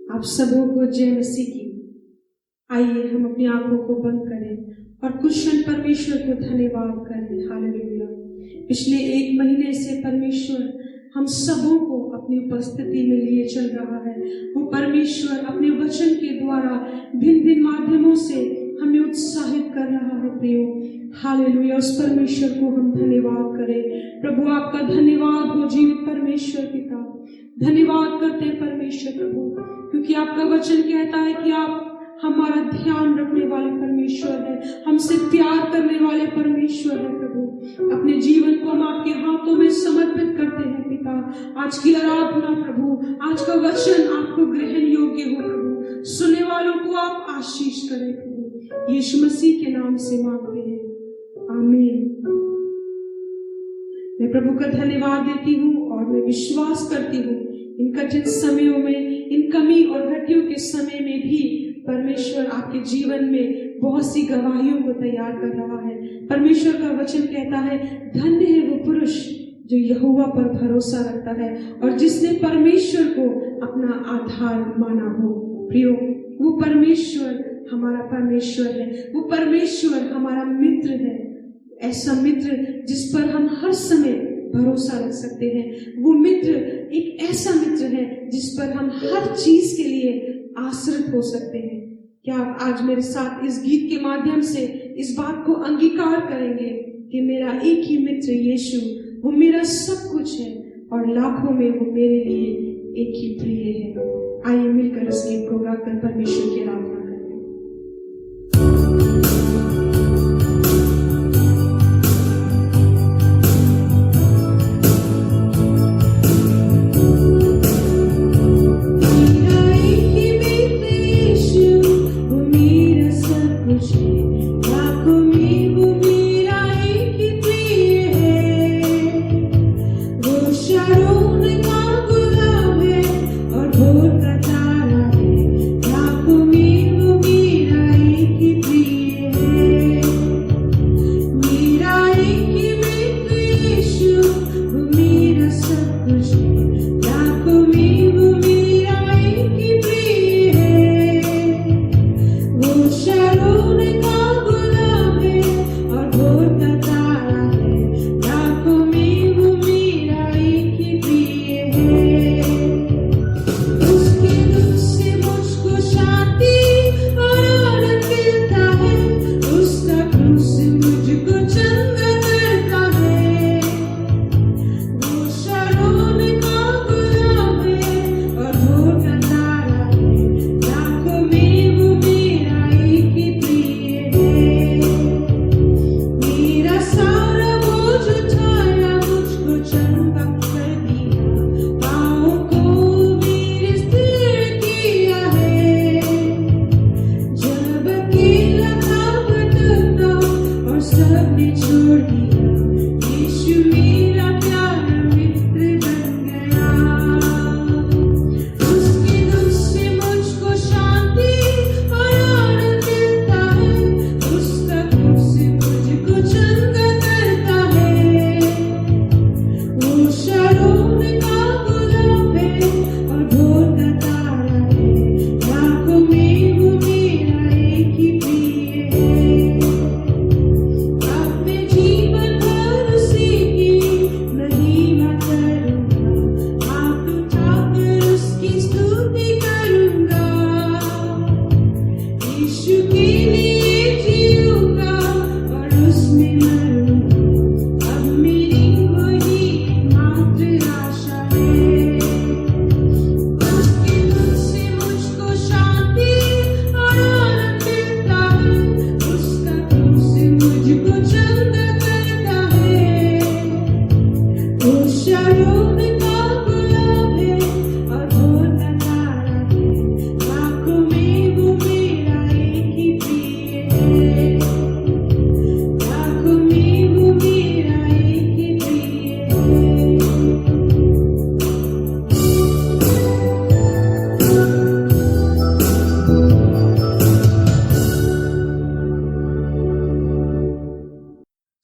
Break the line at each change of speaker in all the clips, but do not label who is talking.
आप सबों को जय मसीह की। आइए हम अपनी आंखों को बंद करें और कुछ क्षण परमेश्वर को धन्यवाद करें। हालेलुया। पिछले एक महीने से परमेश्वर हम सबों को अपनी उपस्थिति में लिए चल रहा है। वो परमेश्वर अपने वचन के द्वारा भिन्न भिन्न माध्यमों से हमें उत्साहित कर रहा है। प्रियो, हालेलुया। उस परमेश्वर को हम धन्यवाद करें। प्रभु आपका धन्यवाद हो जीवित परमेश्वर पिता। धन्यवाद करते हैं परमेश्वर प्रभु, क्योंकि आपका वचन कहता है कि आप हमारा ध्यान रखने वाले परमेश्वर है, हमसे प्यार करने वाले परमेश्वर है। प्रभु, अपने जीवन को हम आपके हाथों में समर्पित करते हैं पिता। आज की आराधना प्रभु, आज का वचन आपको ग्रहण योग्य हो प्रभु। सुनने वालों को आप आशीष करें प्रभु। यीशु मसीह के नाम से मांगते हैं, आमीन। मैं प्रभु का धन्यवाद देती हूँ और मैं विश्वास करती हूँ इन कठिन समयों में, इन कमी और घटियों के समय में भी परमेश्वर आपके जीवन में बहुत सी गवाहियों को तैयार कर रहा है। परमेश्वर का वचन कहता है, धन्य है वो पुरुष जो यहोवा पर भरोसा रखता है और जिसने परमेश्वर को अपना आधार माना हो। प्रियो, वो परमेश्वर हमारा परमेश्वर है, वो परमेश्वर हमारा मित्र है। ऐसा मित्र जिस पर हम हर समय भरोसा रख सकते हैं। वो मित्र एक ऐसा मित्र है जिस पर हम हर चीज के लिए आश्रित हो सकते हैं। क्या आप आज मेरे साथ इस गीत के माध्यम से इस बात को अंगीकार करेंगे कि मेरा एक ही मित्र यीशु, वो मेरा सब कुछ है और लाखों में वो मेरे लिए एक ही प्रिय है। आइए मिलकर इस गीत को गाकर परमेश्वर की आराधना करें।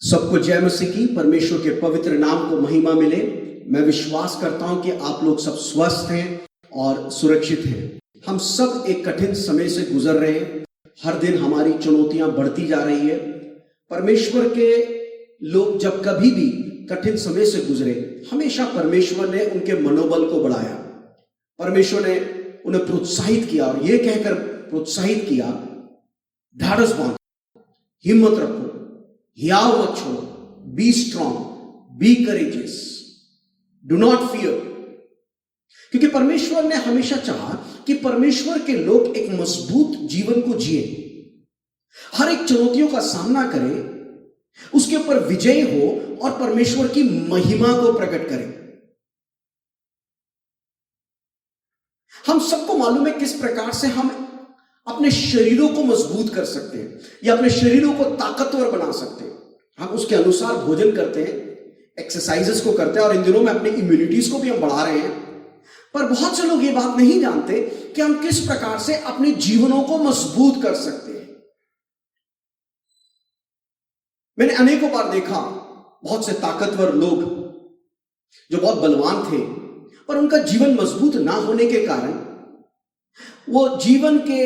सबको जय मसीह की। परमेश्वर के पवित्र नाम को महिमा मिले। मैं विश्वास करता हूं कि आप लोग सब स्वस्थ हैं और सुरक्षित हैं। हम सब एक कठिन समय से गुजर रहे हैं। हर दिन हमारी चुनौतियां बढ़ती जा रही है। परमेश्वर के लोग जब कभी भी कठिन समय से गुजरे, हमेशा परमेश्वर ने उनके मनोबल को बढ़ाया। परमेश्वर ने उन्हें प्रोत्साहित किया और यह कहकर प्रोत्साहित किया, ढाढ़स बांधो, हिम्मत रखो, हियाव मत छोड़ो, be strong, be courageous, do not fear. क्योंकि परमेश्वर ने हमेशा चाहा कि परमेश्वर के लोग एक मजबूत जीवन को जिए, हर एक चुनौतियों का सामना करें, उसके ऊपर विजय हो और परमेश्वर की महिमा को प्रकट करें। हम सबको मालूम है किस प्रकार से हम अपने शरीरों को मजबूत कर सकते हैं या अपने शरीरों को ताकतवर बना सकते हैं। हम उसके अनुसार भोजन करते हैं, एक्सरसाइजेस को करते हैं और इन दिनों में अपनी इम्यूनिटीज को भी हम बढ़ा रहे हैं। पर बहुत से लोग ये बात नहीं जानते कि हम किस प्रकार से अपने जीवनों को मजबूत कर सकते हैं। मैंने अनेकों बार देखा बहुत से ताकतवर लोग जो बहुत बलवान थे, पर उनका जीवन मजबूत ना होने के कारण वो जीवन के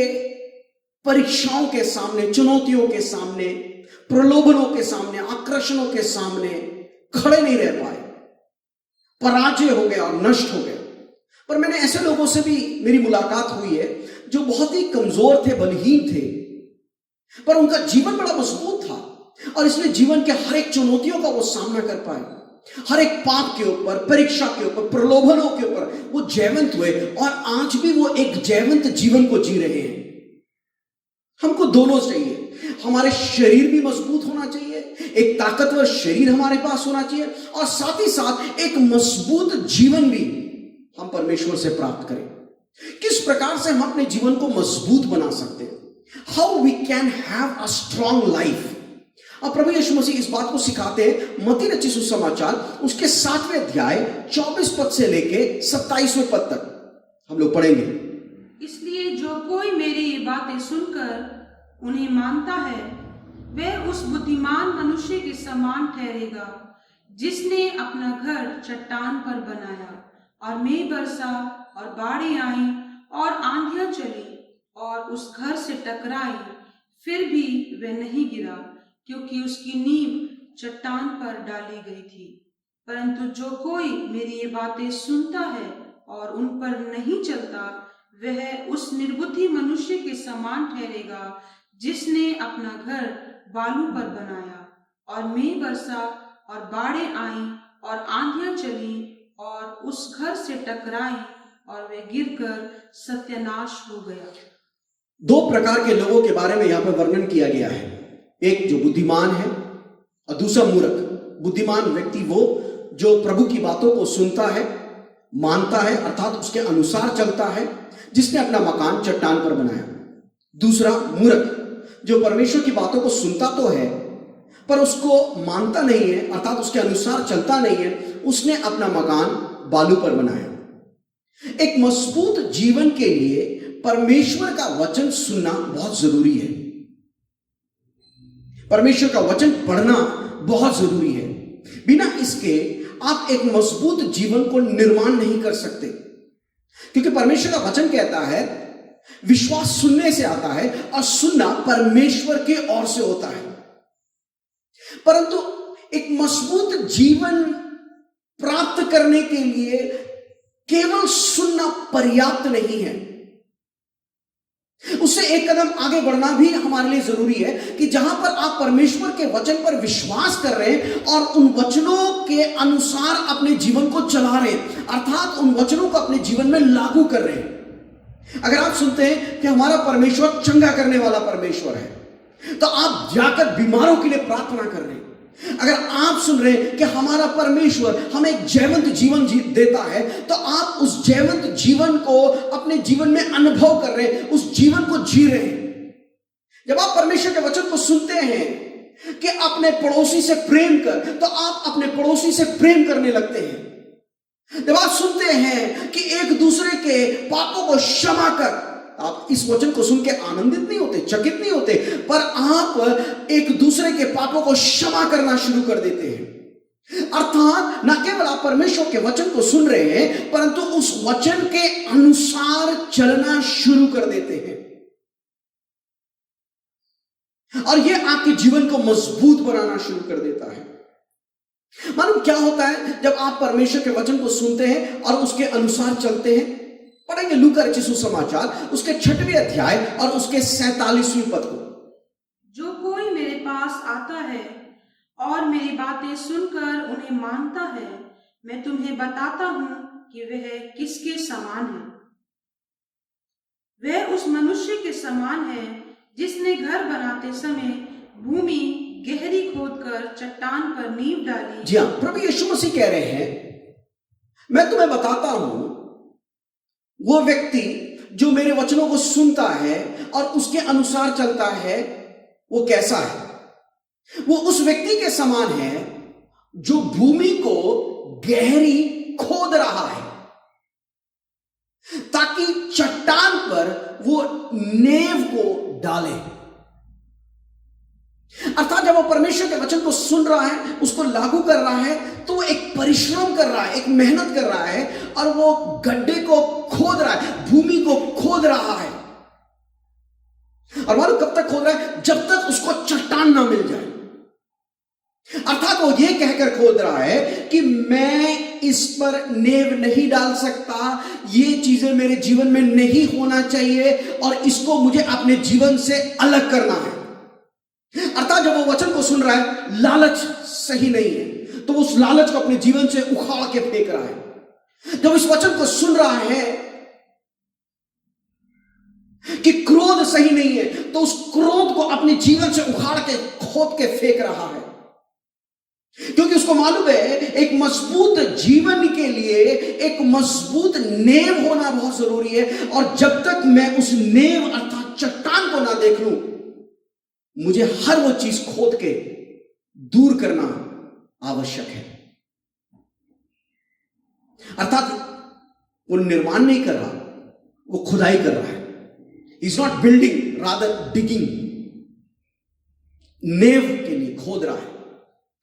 परीक्षाओं के सामने, चुनौतियों के सामने, प्रलोभनों के सामने, आकर्षणों के सामने खड़े नहीं रह पाए, पराजय हो गए और नष्ट हो गए। पर मैंने ऐसे लोगों से भी मेरी मुलाकात हुई है जो बहुत ही कमजोर थे, बलहीन थे, पर उनका जीवन बड़ा मजबूत था और इसलिए जीवन के हर एक चुनौतियों का वो सामना कर पाए। हर एक पाप के ऊपर, परीक्षा के ऊपर, प्रलोभनों के ऊपर वो जयवंत हुए और आज भी वो एक जयवंत जीवन को जी रहे हैं। हमको दोनों चाहिए। हमारे शरीर भी मजबूत होना चाहिए, एक ताकतवर शरीर हमारे पास होना चाहिए और साथ ही साथ एक मजबूत जीवन भी हम परमेश्वर से प्राप्त करें। किस प्रकार से हम अपने जीवन को मजबूत बना सकते हैं? How we can have a strong life. अब प्रभु यीशु मसीह इस बात को सिखाते हैं मत्ती रचित सुसमाचार उसके 7वें अध्याय 24 पद से लेके 27वें पद तक हम लोग पढ़ेंगे।
इसलिए जो कोई मेरी ये बातें सुनकर उन्हें मानता है, वह उस बुद्धिमान मनुष्य के समान ठहरेगा जिसने अपना घर चट्टान पर बनाया, और मेघ बरसा और बाढ़ें आई और आंधियां चली और उस घर से टकराई, फिर भी वह नहीं गिरा, क्योंकि उसकी नींव चट्टान पर डाली गई थी। परंतु जो कोई मेरी ये बातें सुनता है और उन पर नहीं चलता, वह उस निर्बुद्धि मनुष्य के समान ठहरेगा जिसने अपना घर बालू पर बनाया, और मेघ बरसा और बाढ़ें आई और आंधियां चली और उस घर से टकराई और वह गिरकर सत्यानाश हो गया।
दो प्रकार के लोगों के बारे में यहां पर वर्णन किया गया है, एक जो बुद्धिमान है और दूसरा मूर्ख। बुद्धिमान व्यक्ति वो जो प्रभु की बातों को सुनता है, मानता है, अर्थात उसके अनुसार चलता है, जिसने अपना मकान चट्टान पर बनाया। दूसरा मूर्ख जो परमेश्वर की बातों को सुनता तो है पर उसको मानता नहीं है, अर्थात उसके अनुसार चलता नहीं है, उसने अपना मकान बालू पर बनाया। एक मजबूत जीवन के लिए परमेश्वर का वचन सुनना बहुत जरूरी है। परमेश्वर का वचन पढ़ना बहुत जरूरी है। बिना इसके आप एक मजबूत जीवन को निर्माण नहीं कर सकते, क्योंकि परमेश्वर का वचन कहता है विश्वास सुनने से आता है और सुनना परमेश्वर के ओर से होता है। परंतु एक मजबूत जीवन प्राप्त करने के लिए केवल सुनना पर्याप्त नहीं है, उससे एक कदम आगे बढ़ना भी हमारे लिए जरूरी है कि जहां पर आप परमेश्वर के वचन पर विश्वास कर रहे हैं और उन वचनों के अनुसार अपने जीवन को चला रहे हैं, अर्थात उन वचनों को अपने जीवन में लागू कर रहे हैं। अगर आप सुनते हैं कि हमारा परमेश्वर चंगा करने वाला परमेश्वर है, तो आप जाकर बीमारों के लिए प्रार्थना कर रहे हैं। अगर आप सुन रहे हैं कि हमारा परमेश्वर हमें एक जयवंत जीवन देता है, तो आप उस जयवंत जीवन को अपने जीवन में अनुभव कर रहे हैं, उस जीवन को जी रहे हैं। जब आप परमेश्वर के वचन को सुनते हैं कि अपने पड़ोसी से प्रेम कर, तो आप अपने पड़ोसी से प्रेम करने लगते हैं। जब आप सुनते हैं कि एक दूसरे के पापों को क्षमा कर, आप इस वचन को सुन के आनंदित नहीं होते, चकित नहीं होते, पर आप एक दूसरे के पापों को क्षमा करना शुरू कर देते हैं। अर्थात न केवल आप परमेश्वर के वचन को सुन रहे हैं, परंतु उस वचन के अनुसार चलना शुरू कर देते हैं, और यह आपके जीवन को मजबूत बनाना शुरू कर देता है। मालूम क्या होता है जब आप परमेश्वर के वचन को सुनते हैं और उसके अनुसार चलते हैं? पढ़ेंगे लूका रचित सुसमाचार उसके 6वें अध्याय और उसके 47वें पद को।
जो कोई मेरे पास आता है और मेरी बातें सुनकर उन्हें मानता है, मैं तुम्हें बताता हूं कि वह किसके समान है। वह उस मनुष्य के समान है जिसने घर बनाते समय भूमि गहरी खोदकर चट्टान पर नींव डाली।
जी हां, प्रभु यीशु मसीह कह रहे हैं, मैं तुम्हें बताता हूं वो व्यक्ति जो मेरे वचनों को सुनता है और उसके अनुसार चलता है वो कैसा है। वो उस व्यक्ति के समान है जो भूमि को गहरी खोद रहा है ताकि चट्टान पर वो नींव को डाले। अर्थात जब वो परमेश्वर के वचन को सुन रहा है, उसको लागू कर रहा है, तो वो एक परिश्रम कर रहा है, एक मेहनत कर रहा है, और वो गड्ढे को खोद रहा है, भूमि को खोद रहा है। और मालूम कब तक खोद रहा है? जब तक उसको चट्टान ना मिल जाए। अर्थात वो ये कहकर खोद रहा है कि मैं इस पर नींव नहीं डाल सकता, ये चीजें मेरे जीवन में नहीं होना चाहिए, और इसको मुझे अपने जीवन से अलग करना है। अर्थात जब वो वचन को सुन रहा है, लालच सही नहीं है, तो उस लालच को अपने जीवन से उखाड़ के फेंक रहा है। जब इस वचन को सुन रहा है कि क्रोध सही नहीं है, तो उस क्रोध को अपने जीवन से उखाड़ के खोद के फेंक रहा है, क्योंकि उसको मालूम है एक मजबूत जीवन के लिए एक मजबूत नींव होना बहुत जरूरी है, और जब तक मैं उस नींव अर्थात चट्टान को ना देख लूं, मुझे हर वो चीज खोद के दूर करना आवश्यक है। अर्थात वो निर्माण नहीं कर रहा, वो खुदाई कर रहा है। Is not building, rather digging. नींव के लिए खोद रहा है,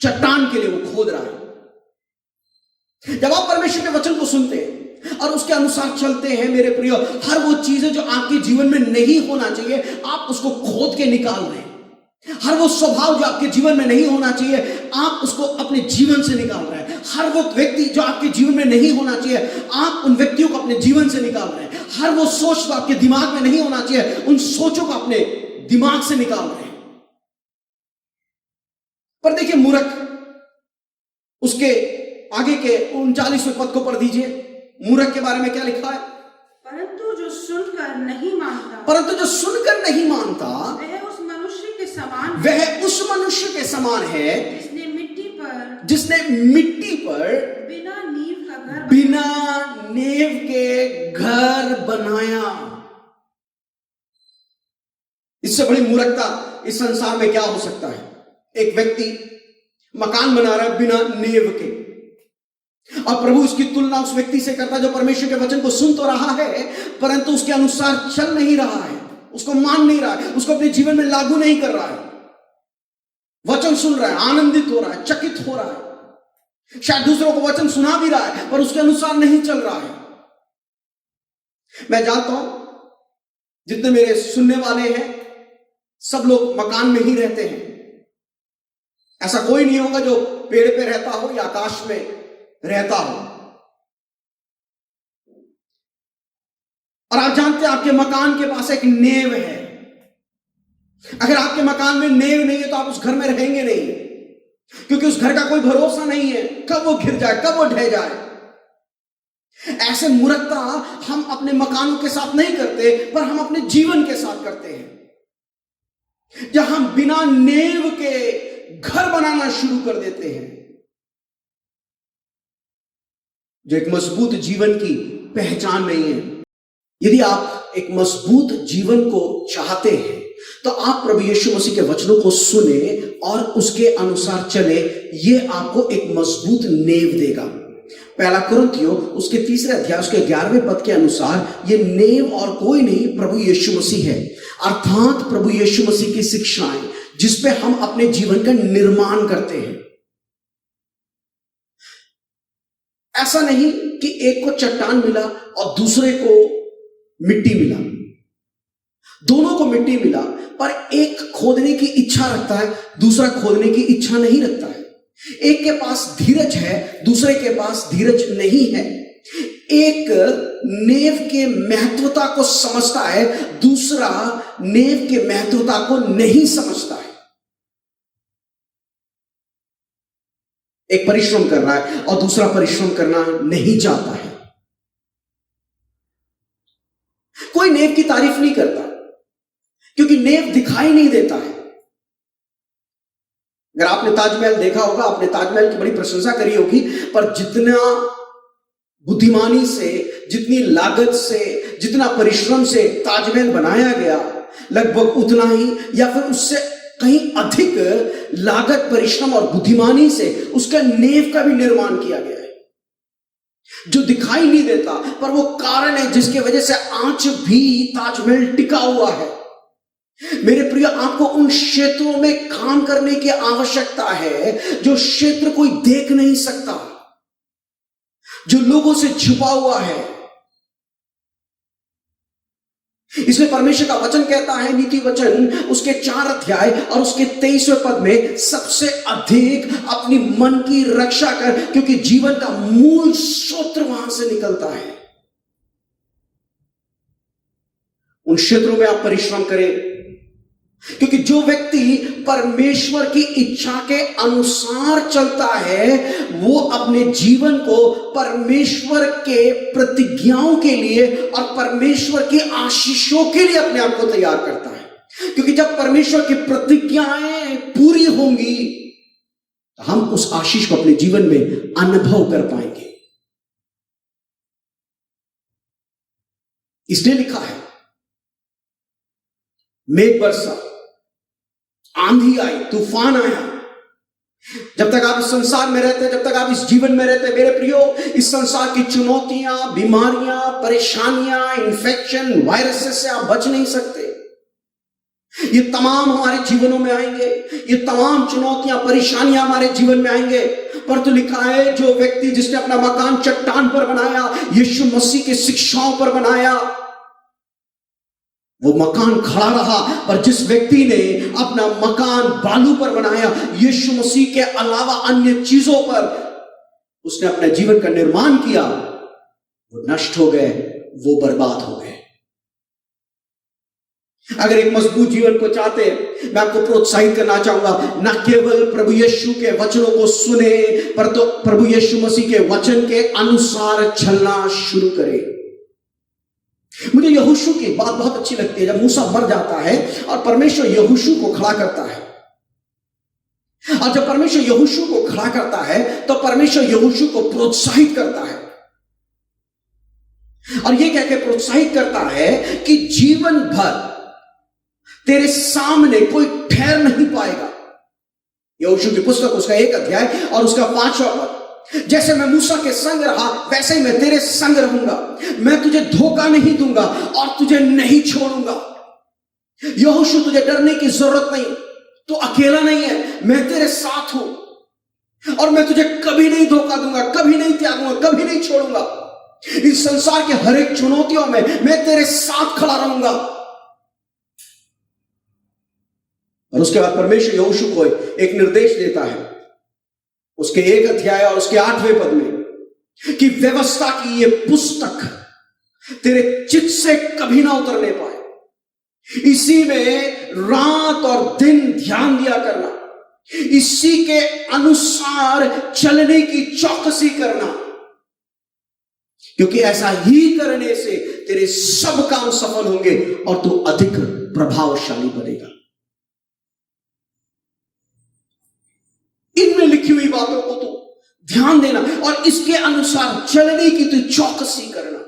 चट्टान के लिए वो खोद रहा है। जब आप परमेश्वर के वचन को सुनते हैं और उसके अनुसार चलते हैं, मेरे प्रियो, हर वो चीजें जो आपके जीवन में नहीं होना चाहिए, आप उसको खोद के निकाल रहे हैं। हर वो स्वभाव जो आपके जीवन में नहीं होना चाहिए, आप उसको अपने जीवन से निकाल रहे हैं। हर वो व्यक्ति जो आपके जीवन में नहीं होना चाहिए, आप उन व्यक्तियों को अपने जीवन से निकाल रहे हैं। हर वो सोच जो आपके दिमाग में नहीं होना चाहिए, उन सोचों को अपने दिमाग से निकाल रहे हैं। पर देखिए मूर्ख, उसके आगे के 39वें पद को पढ़ दीजिए। मूर्ख के बारे में क्या लिखा है?
परंतु जो सुनकर नहीं मानता, वह उस मनुष्य के समान है जिसने मिट्टी पर
बिना नींव के घर बनाया। इससे बड़ी मूर्खता इस संसार में क्या हो सकता है? एक व्यक्ति मकान बना रहा है बिना नींव के, और प्रभु उसकी तुलना उस व्यक्ति से करता है जो परमेश्वर के वचन को सुन तो रहा है, परंतु उसके अनुसार चल नहीं रहा है, उसको मान नहीं रहा है, उसको अपने जीवन में लागू नहीं कर रहा है। वचन सुन रहा है, आनंदित हो रहा है, चकित हो रहा है, शायद दूसरों को वचन सुना भी रहा है, पर उसके अनुसार नहीं चल रहा है। मैं जानता हूं जितने मेरे सुनने वाले हैं सब लोग मकान में ही रहते हैं। ऐसा कोई नहीं होगा जो पेड़ पे रहता हो या आकाश में रहता हो। और आप जानते हैं आपके मकान के पास एक नींव है। अगर आपके मकान में नींव नहीं है तो आप उस घर में रहेंगे नहीं, क्योंकि उस घर का कोई भरोसा नहीं है, कब वो गिर जाए, कब वो ढह जाए। ऐसे मूर्खता हम अपने मकानों के साथ नहीं करते, पर हम अपने जीवन के साथ करते हैं, जहां हम बिना नींव के घर बनाना शुरू कर देते हैं, जो एक मजबूत जीवन की पहचान नहीं है। यदि आप एक मजबूत जीवन को चाहते हैं तो आप प्रभु यीशु मसीह के वचनों को सुने और उसके अनुसार चले। यह आपको एक मजबूत नींव देगा। पहला कुरिन्थियों उसके 3 अध्याय उसके 11वें पद के अनुसार यह नींव और कोई नहीं प्रभु यीशु मसीह है, अर्थात प्रभु यीशु मसीह की शिक्षाएं, जिसपे हम अपने जीवन का निर्माण करते हैं। ऐसा नहीं कि एक को चट्टान मिला और दूसरे को मिट्टी मिला, दोनों को मिट्टी मिला, पर एक खोदने की इच्छा रखता है, दूसरा खोदने की इच्छा नहीं रखता है। एक के पास धीरज है, दूसरे के पास धीरज नहीं है। एक नेव के महत्वता को समझता है, दूसरा नेव के महत्वता को नहीं समझता है। एक परिश्रम कर रहा है और दूसरा परिश्रम करना नहीं चाहता है। कोई नेव की तारीफ नहीं करता क्योंकि नेव दिखाई नहीं देता है। अगर आपने ताजमहल देखा होगा, आपने ताजमहल की बड़ी प्रशंसा करी होगी, पर जितना बुद्धिमानी से, जितनी लागत से, जितना परिश्रम से ताजमहल बनाया गया, लगभग उतना ही या फिर उससे कहीं अधिक लागत, परिश्रम और बुद्धिमानी से उसका नेव का भी निर्माण किया गया है, जो दिखाई नहीं देता, पर वो कारण है जिसकी वजह से आज भी ताजमहल टिका हुआ है। मेरे प्रिय, आपको उन क्षेत्रों में काम करने की आवश्यकता है जो क्षेत्र कोई देख नहीं सकता, जो लोगों से छुपा हुआ है। इसलिए परमेश्वर का वचन कहता है, नीति वचन उसके 4 अध्याय और उसके 23वें पद में, सबसे अधिक अपनी मन की रक्षा कर, क्योंकि जीवन का मूल स्रोत वहां से निकलता है। उन क्षेत्रों में आप परिश्रम करें, क्योंकि जो व्यक्ति परमेश्वर की इच्छा के अनुसार चलता है, वो अपने जीवन को परमेश्वर के प्रतिज्ञाओं के लिए और परमेश्वर की आशीषों के लिए अपने आप को तैयार करता है। क्योंकि जब परमेश्वर की प्रतिज्ञाएं पूरी होंगी, तो हम उस आशीष को अपने जीवन में अनुभव कर पाएंगे। इसलिए लिखा है, मेघ बरसा, आंधी आई, तूफान आया। जब तक आप इस संसार में रहते, जब तक आप इस जीवन में रहते, मेरे प्रियो, इस संसार की चुनौतियां, बीमारियां, परेशानियां, इन्फेक्शन, वायरसेस से आप बच नहीं सकते। ये तमाम हमारे जीवनों में आएंगे, ये तमाम चुनौतियां, परेशानियां हमारे जीवन में आएंगे। पर तो लिखा है, जो व्यक्ति जिसने अपना मकान चट्टान पर बनाया, यीशु मसीह की शिक्षाओं पर बनाया, वो मकान खड़ा रहा। पर जिस व्यक्ति ने अपना मकान बालू पर बनाया, यीशु मसीह के अलावा अन्य चीजों पर उसने अपने जीवन का निर्माण किया, वो नष्ट हो गए, वो बर्बाद हो गए। अगर एक मजबूत जीवन को चाहते हैं, मैं आपको प्रोत्साहित करना चाहूंगा, न केवल प्रभु यीशु के वचनों को सुने, पर तो प्रभु यीशु मसीह के वचन के अनुसार चलना शुरू करें। मुझे यहोशू की बात बहुत अच्छी लगती है। जब मूसा मर जाता है और परमेश्वर यहोशू को खड़ा करता है, और जब परमेश्वर यहोशू को खड़ा करता है, तो परमेश्वर यहोशू को प्रोत्साहित करता है, और यह कह के प्रोत्साहित करता है कि जीवन भर तेरे सामने कोई ठहर नहीं पाएगा। यहोशू की पुस्तक उसका 1 अध्याय और उसका 5वां पद, जैसे मैं मूसा के संग रहा, वैसे ही मैं तेरे संग रहूंगा। मैं तुझे धोखा नहीं दूंगा और तुझे नहीं छोड़ूंगा। यहोशू, तुझे डरने की जरूरत नहीं, तू अकेला नहीं है, मैं तेरे साथ हूं और मैं तुझे कभी नहीं धोखा दूंगा, कभी नहीं त्यागूंगा, कभी नहीं छोड़ूंगा। इस संसार के हर एक चुनौतियों में मैं तेरे साथ खड़ा रहूंगा। और उसके बाद परमेश्वर यहोशू को एक निर्देश देता है, उसके 1 अध्याय और उसके 8वें पद में, कि व्यवस्था की ये पुस्तक तेरे चित्त से कभी ना उतरने पाए। इसी में रात और दिन ध्यान दिया करना, इसी के अनुसार चलने की चौकसी करना, क्योंकि ऐसा ही करने से तेरे सब काम सफल होंगे और तू अधिक प्रभावशाली बनेगा। इनमें लिखी हुई बातों को तो ध्यान देना और इसके अनुसार चलने की तू चौकसी करना,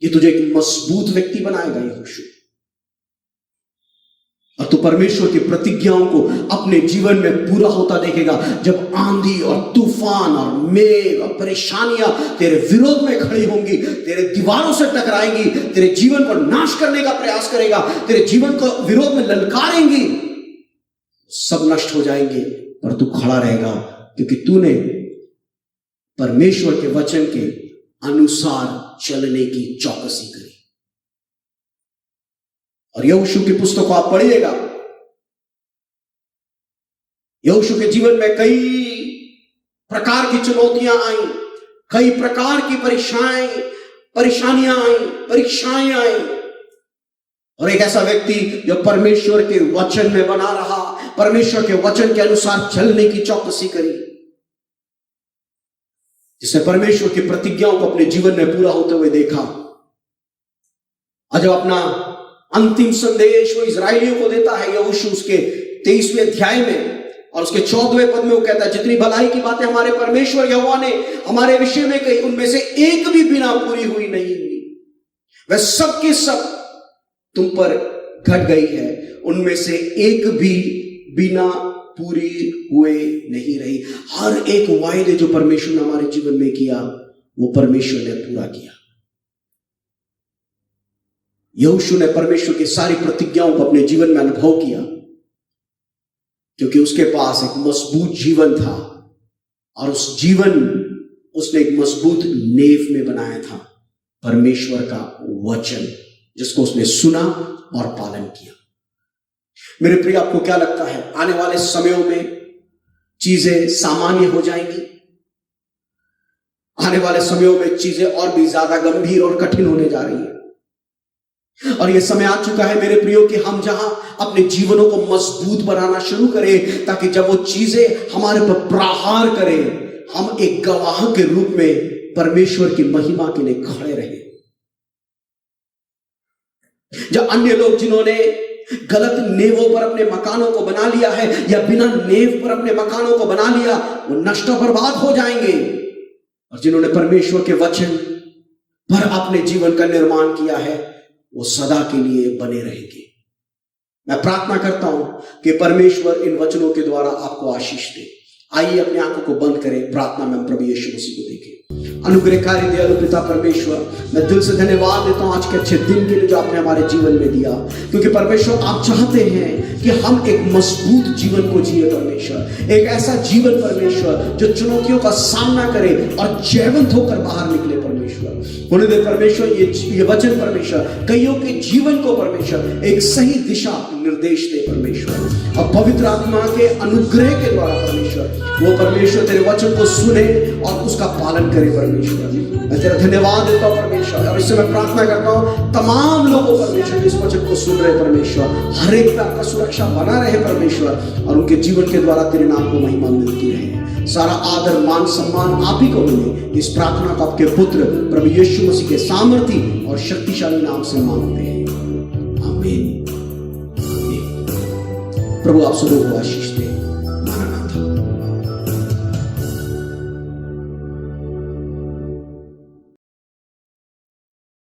ये तुझे एक मजबूत व्यक्ति बनाएगा यहोशू। और तू परमेश्वर की प्रतिज्ञाओं को अपने जीवन में पूरा होता देखेगा। जब आंधी और तूफान और मेघ और परेशानियां तेरे विरोध में खड़ी होंगी, तेरे दीवारों से टकराएंगी, तेरे जीवन को नाश करने का प्रयास करेगा, तेरे जीवन को विरोध में ललकारेंगी, सब नष्ट हो जाएंगे, पर तू खड़ा रहेगा, क्योंकि तूने परमेश्वर के वचन के अनुसार चलने की चौकसी करी। और यहोशू की पुस्तक को आप पढ़िएगा, यहोशू के जीवन में कई प्रकार की चुनौतियां आई, कई प्रकार की परेशानियां आई, परीक्षाएं आई, और एक ऐसा व्यक्ति जो परमेश्वर के वचन में बना रहा, परमेश्वर के वचन के अनुसार चलने की चौकसी करी, जिसने परमेश्वर की प्रतिज्ञाओं को अपने जीवन में पूरा होते हुए देखा। और जब अपना अंतिम संदेश वो इजरायलियों को देता है, यहोशू उसके 23वें अध्याय में और उसके 14वें पद में वो कहता है, जितनी भलाई की बातें हमारे परमेश्वर यहोवा ने हमारे विषय में कही, उनमें से एक भी बिना पूरी हुई नहीं हुई। वह सब के सब तुम पर घट गई है, उनमें से एक भी बिना पूरी हुए नहीं रही। हर एक वायदे जो परमेश्वर ने हमारे जीवन में किया, वो परमेश्वर ने पूरा किया। यहोशू ने परमेश्वर की सारी प्रतिज्ञाओं को अपने जीवन में अनुभव किया, क्योंकि उसके पास एक मजबूत जीवन था, और उस जीवन उसने एक मजबूत नेव में बनाया था, परमेश्वर का वचन, जिसको उसने सुना और पालन किया। मेरे प्रिय, आपको क्या लगता है, आने वाले समयों में चीजें सामान्य हो जाएंगी? आने वाले समयों में चीजें और भी ज्यादा गंभीर और कठिन होने जा रही है। और यह समय आ चुका है मेरे प्रियो कि हम जहां अपने जीवनों को मजबूत बनाना शुरू करें, ताकि जब वो चीजें हमारे पर प्रहार करें, हम एक गवाह के रूप में परमेश्वर की महिमा के लिए खड़े रहें। जब अन्य लोग जिन्होंने गलत नेवों पर अपने मकानों को बना लिया है, या बिना नेव पर अपने मकानों को बना लिया, वो नष्ट और बर्बाद हो जाएंगे। और जिन्होंने परमेश्वर के वचन पर अपने जीवन का निर्माण किया है, वो सदा के लिए बने रहेंगे। मैं प्रार्थना करता हूं कि परमेश्वर इन वचनों के द्वारा आपको आशीष दे। आइए अपनी आंखों को बंद करें, प्रार्थना में हम प्रभु यीशु मसीह को देखें। अनुग्रहकारी दयालु पिता परमेश्वर, मैं दिल से धन्यवाद देता हूं आज के अच्छे दिन के लिए जो आपने हमारे जीवन में दिया, क्योंकि परमेश्वर आप चाहते हैं कि हम एक मजबूत जीवन को जिए परमेश्वर, एक ऐसा जीवन परमेश्वर जो चुनौतियों का सामना करे और जयवंत होकर बाहर निकले परमेश्वर। होने दे परमेश्वर ये वचन परमेश्वर कईयों के जीवन को परमेश्वर एक सही दिशा निर्देश दे परमेश्वर, और पवित्र आत्मा के अनुग्रह के द्वारा परमेश्वर वो परमेश्वर तेरे वचन को सुने और उसका पालन करे परमेश्वर। मैं तेरा धन्यवाद देता हूं परमेश्वर, और इससे मैं प्रार्थना करता हूं तमाम लोगों परमेश्वर इस वचन को सुन रहे परमेश्वर, हर एक पे आपका सुरक्षा बना रहे परमेश्वर, और उनके जीवन के द्वारा तेरे नाम को महिमा मिलती रहे। सारा आदर मान सम्मान आप ही को मिले। इस प्रार्थना को आपके पुत्र प्रभु यीशु मसीह के सामर्थी और शक्तिशाली नाम से मांगते हैं, आमीन। प्रभु आप सबको आशीष दे।